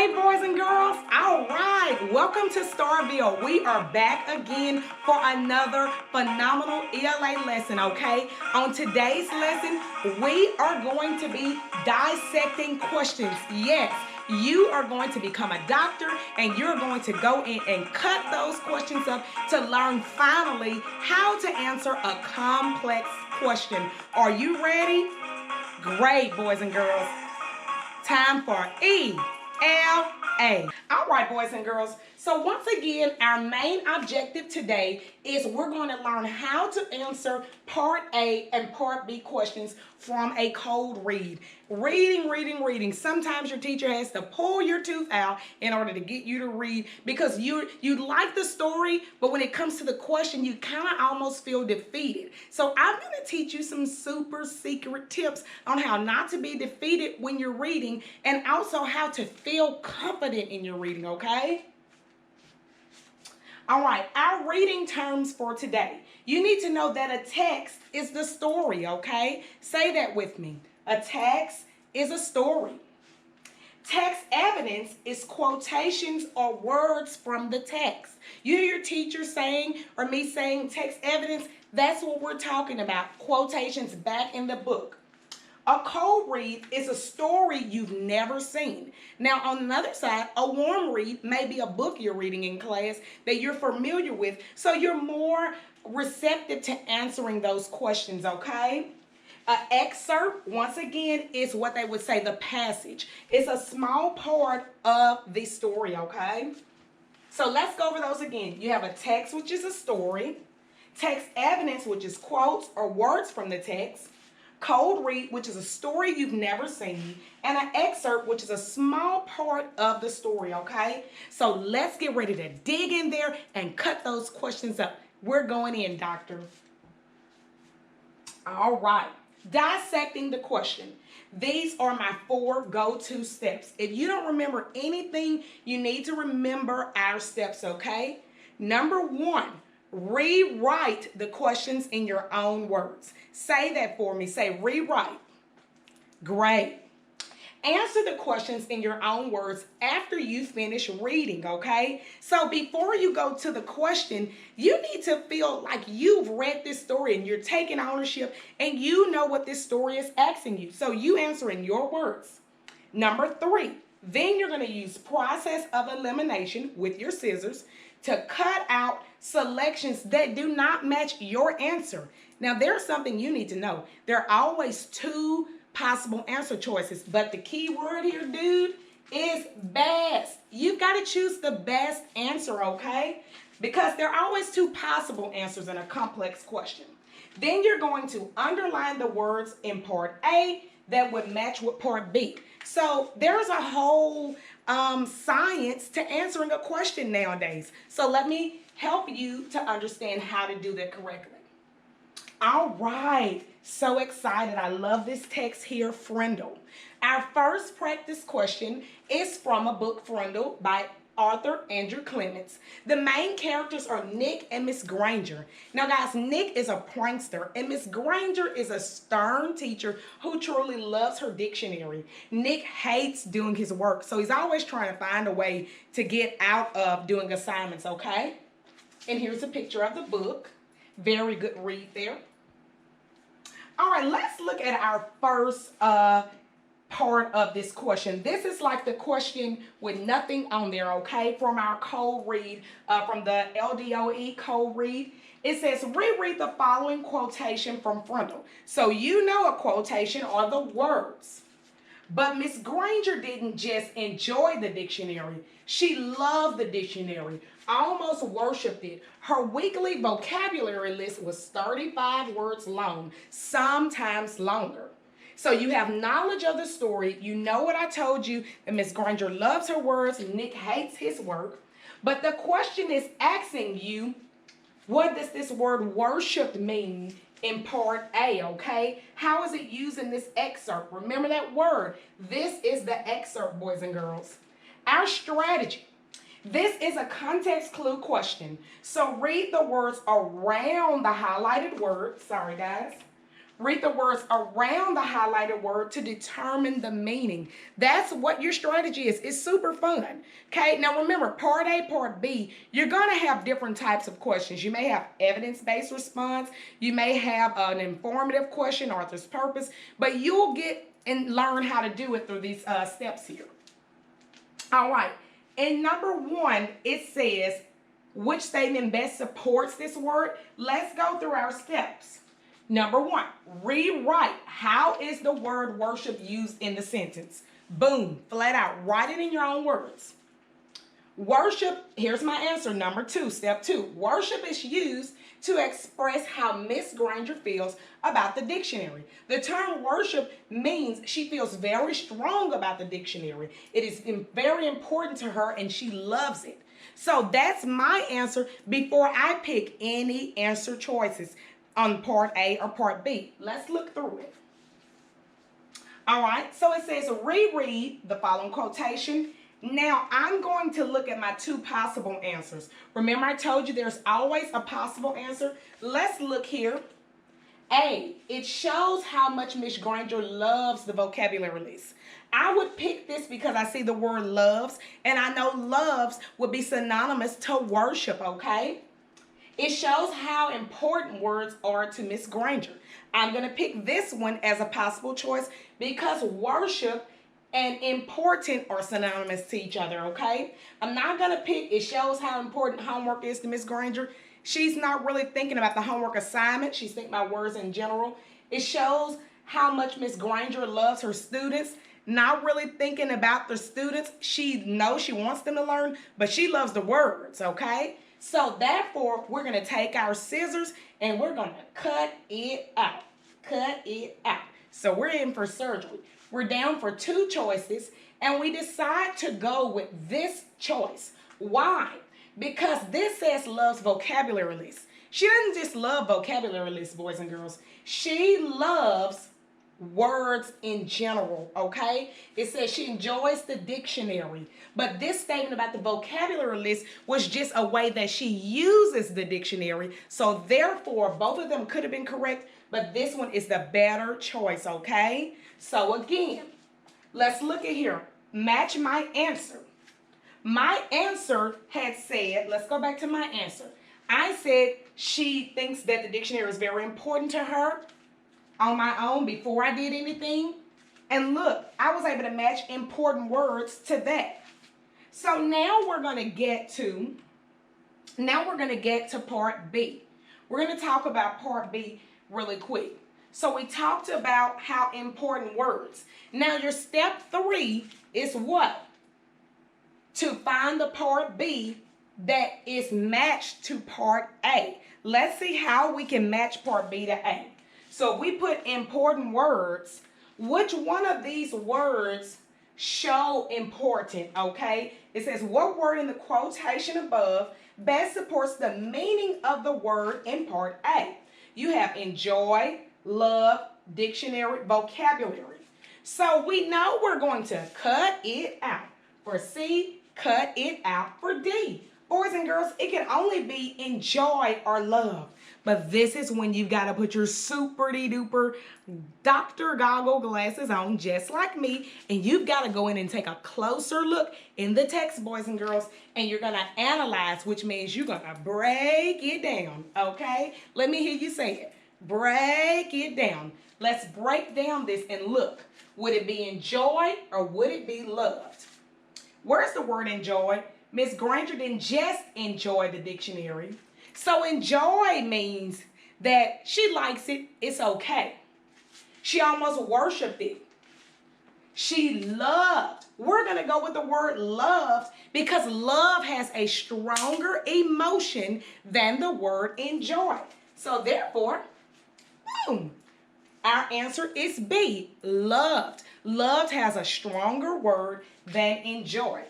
Hey boys and girls, all right, welcome to Starville. We are back again for another phenomenal ELA lesson, okay? On today's lesson, we are going to be dissecting questions. Yes, you are going to become a doctor and you're going to go in and cut those questions up to learn finally how to answer a complex question. Are you ready? Great, boys and girls. Time for ELA. All right, boys and girls. So once again, our main objective today is we're going to learn how to answer Part A and Part B questions from a cold read. Reading. Sometimes your teacher has to pull your tooth out in order to get you to read because you like the story, but when it comes to the question, you kind of almost feel defeated. So I'm going to teach you some super secret tips on how not to be defeated when you're reading and also how to feel confident in your reading, okay? All right, our reading terms for today. You need to know that a text is the story, okay? Say that with me. A text is a story. Text evidence is quotations or words from the text. You hear your teacher saying or me saying text evidence, that's what we're talking about, quotations back in the book. A cold read is a story you've never seen. Now, on the other side, a warm read may be a book you're reading in class that you're familiar with, so you're more receptive to answering those questions, okay? An excerpt, once again, is what they would say the passage. It's a small part of the story, okay? So let's go over those again. You have a text, which is a story. Text evidence, which is quotes or words from the text. Cold read, which is a story you've never seen, and an excerpt, which is a small part of the story, okay? So let's get ready to dig in there and cut those questions up. We're going in, doctor. All right, dissecting the question. These are my 4 go-to steps. If you don't remember anything, you need to remember our steps, okay? Number 1. Rewrite the questions in your own words. Say that for me. Say rewrite. Great. Answer the questions in your own words after you finish reading, okay? So before you go to the question, you need to feel like you've read this story and you're taking ownership and you know what this story is asking you. So you answer in your words. Number 3, then you're going to use process of elimination with your scissors to cut out selections that do not match your answer. Now, there's something you need to know. There are always 2 possible answer choices, but the key word here, dude, is best. You've got to choose the best answer, okay? Because there are always 2 possible answers in a complex question. Then you're going to underline the words in Part A that would match with Part B. So there's a whole science to answering a question nowadays. So let me help you to understand how to do that correctly. All right, so excited. I love this text here, Frindle. Our first practice question is from a book, Frindle, by Arthur Andrew Clements. The main characters are Nick and Miss Granger. Now, guys, Nick is a prankster, and Miss Granger is a stern teacher who truly loves her dictionary. Nick hates doing his work, so he's always trying to find a way to get out of doing assignments, okay? And here's a picture of the book. Very good read there. All right, let's look at our first part of this question. This is like the question with nothing on there, okay, from our cold read, from the LDOE cold read. It says, reread the following quotation from Frindle. So you know a quotation are the words. But Miss Granger didn't just enjoy the dictionary. She loved the dictionary, almost worshipped it. Her weekly vocabulary list was 35 words long, sometimes longer. So you have knowledge of the story. You know what I told you, that Miss Granger loves her words, Nick hates his work. But the question is asking you, what does this word worship mean in Part A, okay? How is it used in this excerpt? Remember that word. This is the excerpt, boys and girls. Our strategy. This is a context clue question. So read the words around the highlighted word. Sorry, guys. Read the words around the highlighted word to determine the meaning. That's what your strategy is. It's super fun. Okay, now remember, part A, part B, you're going to have different types of questions. You may have evidence-based response. You may have an informative question, author's purpose, but you'll get and learn how to do it through these steps here. All right, in number 1, it says, which statement best supports this word? Let's go through our steps. Number 1, rewrite. How is the word worship used in the sentence? Boom, flat out, write it in your own words. Worship, here's my answer, number 2, step 2. Worship is used to express how Miss Granger feels about the dictionary. The term worship means she feels very strong about the dictionary. It is very important to her and she loves it. So that's my answer before I pick any answer choices on part A or part B. Let's look through it. All right, so it says reread the following quotation. Now I'm going to look at my 2 possible answers. Remember I told you there's always a possible answer. Let's look here. A, it shows how much Miss Granger loves the vocabulary list. I would pick this because I see the word loves, and I know loves would be synonymous to worship, okay? It shows how important words are to Miss Granger. I'm going to pick this one as a possible choice because worship and important are synonymous to each other, okay? I'm not going to pick it shows how important homework is to Miss Granger. She's not really thinking about the homework assignment. She's thinking about words in general. It shows how much Miss Granger loves her students. Not really thinking about the students. She knows she wants them to learn, but she loves the words, okay? So therefore, we're going to take our scissors and we're going to cut it out. Cut it out. So we're in for surgery. We're down for 2 choices and we decide to go with this choice. Why? Because this says loves vocabulary lists. She doesn't just love vocabulary lists, boys and girls. She loves words in general, okay? It says she enjoys the dictionary. But this statement about the vocabulary list was just a way that she uses the dictionary. So therefore, both of them could have been correct, but this one is the better choice, okay? So again, let's look at here. Match my answer. My answer had said, let's go back to my answer. I said she thinks that the dictionary is very important to her on my own before I did anything. And look, I was able to match important words to that. So now we're going to get to part B. We're going to talk about part B really quick. So we talked about how important words. Now your step 3 is what? To find the part B that is matched to part A. Let's see how we can match part B to A. So if we put important words, which one of these words show important, okay? It says, what word in the quotation above best supports the meaning of the word in part A? You have enjoy, love, dictionary, vocabulary. So we know we're going to cut it out. For C, cut it out for D. Boys and girls, it can only be enjoy or love. But this is when you've got to put your super-duper Dr. Goggle glasses on, just like me, and you've got to go in and take a closer look in the text, boys and girls, and you're going to analyze, which means you're going to break it down, okay? Let me hear you say it. Break it down. Let's break down this and look. Would it be enjoy or would it be loved? Where's the word enjoy? Miss Granger didn't just enjoy the dictionary. So enjoy means that she likes it, it's okay. She almost worshiped it. She loved. We're going to go with the word loved because love has a stronger emotion than the word enjoy. So therefore, boom, our answer is B, loved. Loved has a stronger word than enjoy.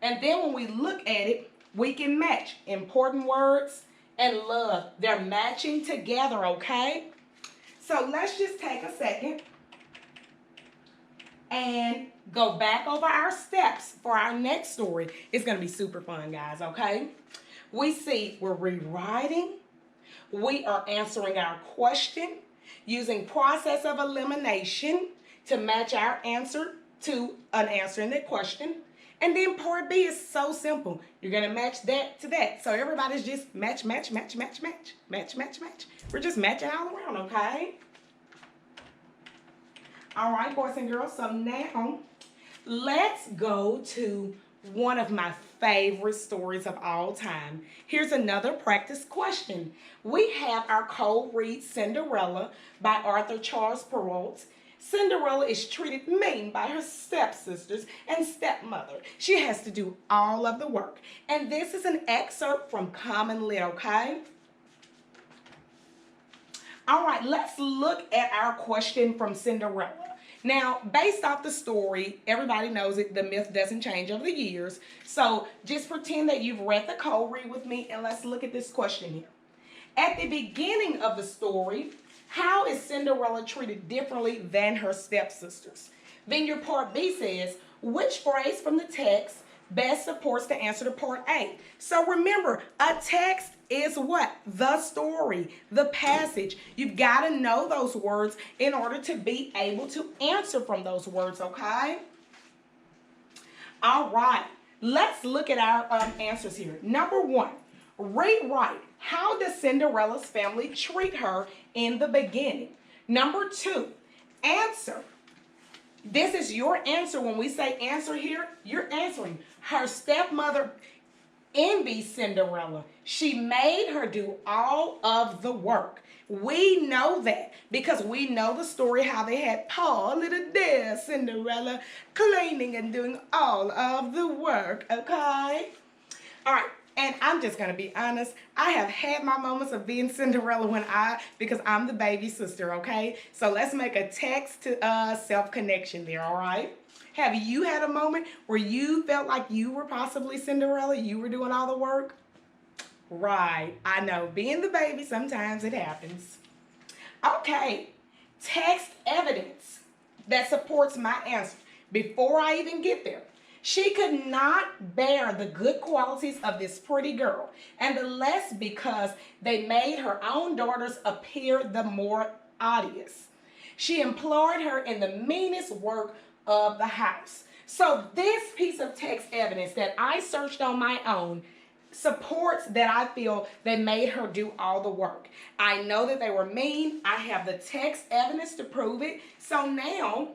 And then when we look at it, we can match important words and love. They're matching together, okay? So let's just take a second and go back over our steps for our next story. It's going to be super fun, guys, okay? We see we're rewriting. We are answering our question. using process of elimination to match our answer to an answer in that question. And then part B is so simple. You're going to match that to that. So everybody's just match, match, match, match, match, match, match, match. We're just matching all around, okay? All right, boys and girls. So now let's go to one of my favorite stories of all time. Here's another practice question. We have our cold read Cinderella by Arthur Charles Perrault. Cinderella is treated mean by her stepsisters and stepmother. She has to do all of the work. And this is an excerpt from Common Lit, okay? All right, let's look at our question from Cinderella. Now, based off the story, everybody knows it, the myth doesn't change over the years. So just pretend that you've read the cold read with me, and let's look at this question here. At the beginning of the story, how is Cinderella treated differently than her stepsisters? Then your part B says, which phrase from the text best supports the answer to part A? So remember, a text is what? The story, the passage. You've got to know those words in order to be able to answer from those words, okay? All right, let's look at our answers here. Number one, rewrite. How does Cinderella's family treat her in the beginning? Number two, answer. This is your answer. When we say answer here, you're answering. Her stepmother envies Cinderella. She made her do all of the work. We know that because we know the story how they had poor little dear Cinderella cleaning and doing all of the work, okay? All right. And I'm just going to be honest, I have had my moments of being Cinderella because I'm the baby sister, okay? So let's make a text to self-connection there, all right? Have you had a moment where you felt like you were possibly Cinderella? You were doing all the work? Right, I know. Being the baby, sometimes it happens. Okay, text evidence that supports my answer. Before I even get there, she could not bear the good qualities of this pretty girl, and the less because they made her own daughters appear the more odious. She employed her in the meanest work of the house. So this piece of text evidence that I searched on my own supports that I feel they made her do all the work. I know that they were mean. I have the text evidence to prove it. So now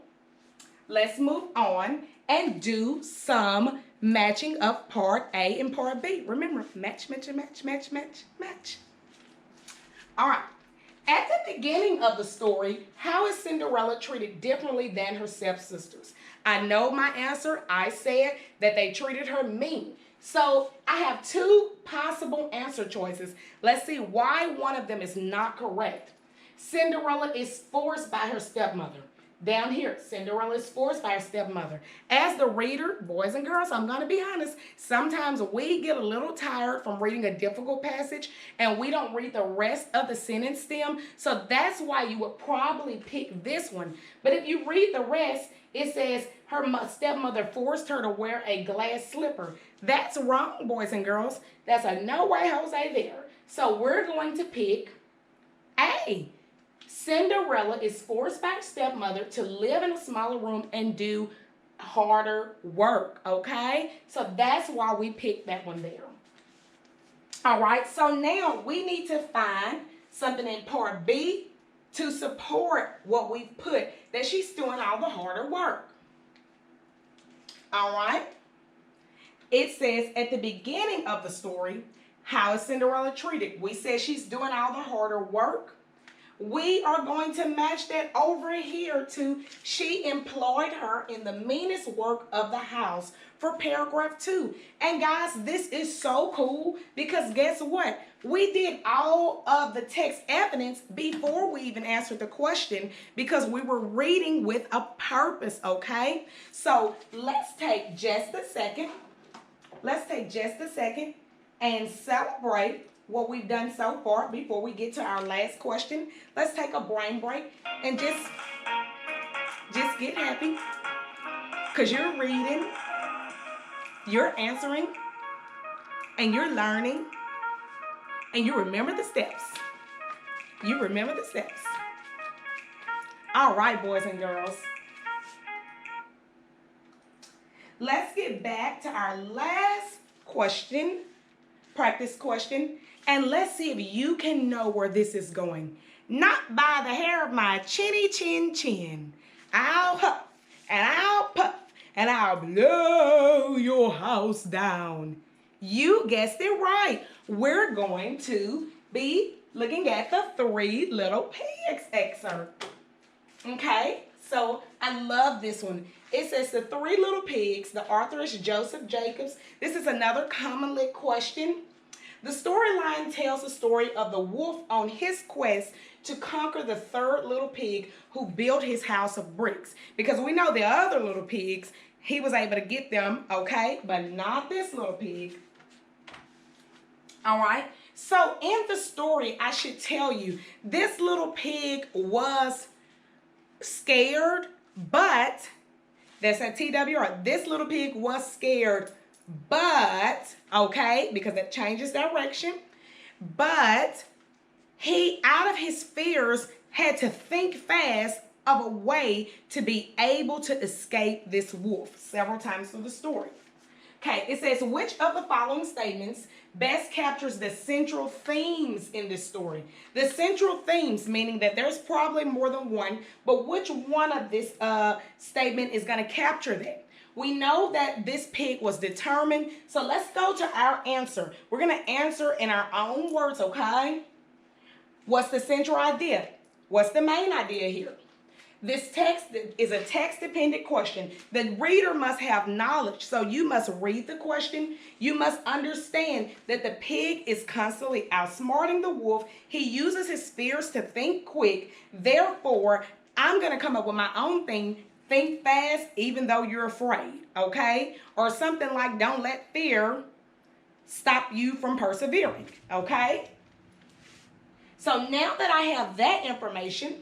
let's move on and do some matching of part A and part B. Remember, match, match, match, match, match, match. All right. At the beginning of the story, how is Cinderella treated differently than her stepsisters? I know my answer. I said that they treated her mean. So I have two possible answer choices. Let's see why one of them is not correct. Cinderella is forced by her stepmother. Down here, Cinderella is forced by her stepmother. As the reader, boys and girls, I'm going to be honest, sometimes we get a little tired from reading a difficult passage and we don't read the rest of the sentence stem. So that's why you would probably pick this one. But if you read the rest, it says her stepmother forced her to wear a glass slipper. That's wrong, boys and girls. That's a no way Jose there. So we're going to pick A. Cinderella is forced by her stepmother to live in a smaller room and do harder work, okay? So that's why we picked that one there. All right, so now we need to find something in part B to support what we put, that she's doing all the harder work. All right? It says at the beginning of the story, how is Cinderella treated? We said she's doing all the harder work. We are going to match that over here to she employed her in the meanest work of the house for paragraph 2. And guys, this is so cool because guess what? We did all of the text evidence before we even answered the question because we were reading with a purpose, okay? So let's take just a second. Let's take just a second and celebrate what we've done so far before we get to our last question. Let's take a brain break and just get happy because you're reading, you're answering, and you're learning, and you remember the steps. You remember the steps. All right, boys and girls. Let's get back to our last question, practice question, and let's see if you can know where this is going. Not by the hair of my chinny chin chin. I'll huff and I'll puff and I'll blow your house down. You guessed it right. We're going to be looking at the Three Little Pigs excerpt. Okay, so I love this one. It says the Three Little Pigs. The author is Joseph Jacobs. This is another commonly question. The storyline tells the story of the wolf on his quest to conquer the third little pig who built his house of bricks. Because we know the other little pigs, he was able to get them, okay, but not this little pig. All right, so in the story, I should tell you, this little pig was scared, but that's a TWR. This little pig was scared, but, okay, because that changes direction, but he, out of his fears, had to think fast of a way to be able to escape this wolf several times through the story. Okay, it says, which of the following statements best captures the central themes in this story? The central themes, meaning that there's probably more than one, but which one of this statement is going to capture that? We know that this pig was determined, so let's go to our answer. We're going to answer in our own words, okay? What's the central idea? What's the main idea here? This text is a text-dependent question. The reader must have knowledge, so you must read the question. You must understand that the pig is constantly outsmarting the wolf. He uses his fears to think quick. Therefore, I'm going to come up with my own thing. Think fast even though you're afraid, okay? Or something like, don't let fear stop you from persevering, okay? So now that I have that information,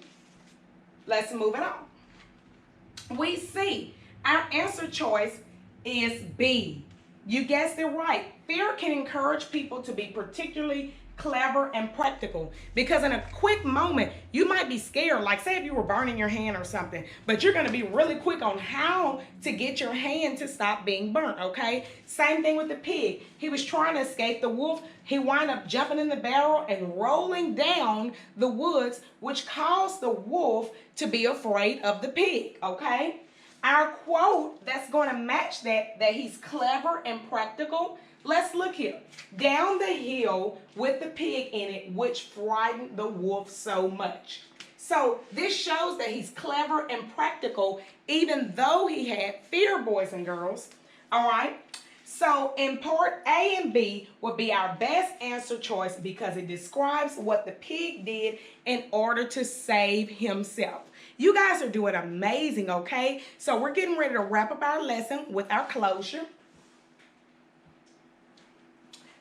let's move it on. We see our answer choice is B. You guessed it right. Fear can encourage people to be particularly clever and practical, because in a quick moment you might be scared, like say if you were burning your hand or something, but you're going to be really quick on how to get your hand to stop being burnt, okay? Same thing with the pig. He was trying to escape the wolf. He wound up jumping in the barrel and rolling down the woods, which caused the wolf to be afraid of the pig, okay? Our quote that's going to match that he's clever and practical. Let's look here. Down the hill with the pig in it, which frightened the wolf so much. So this shows that he's clever and practical, even though he had fear, boys and girls. All right. So in part A and B would be our best answer choice because it describes what the pig did in order to save himself. You guys are doing amazing, okay? So we're getting ready to wrap up our lesson with our closure.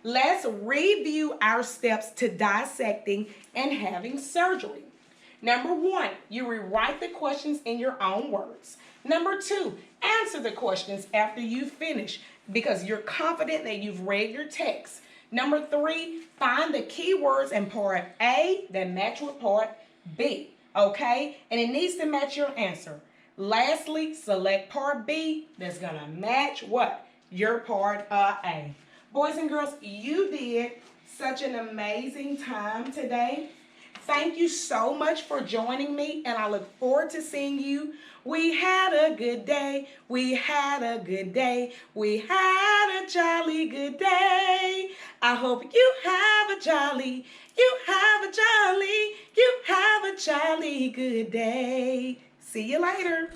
Let's review our steps to dissecting and having surgery. Number 1, you rewrite the questions in your own words. Number 2, answer the questions after you finish because you're confident that you've read your text. Number 3, find the key words in part A that match with part B, okay? And it needs to match your answer. Lastly, select part B that's going to match what? Your part A. Boys and girls, you did such an amazing time today. Thank you so much for joining me, and I look forward to seeing you. We had a good day. We had a good day. We had a jolly good day. I hope you have a jolly good day. See you later.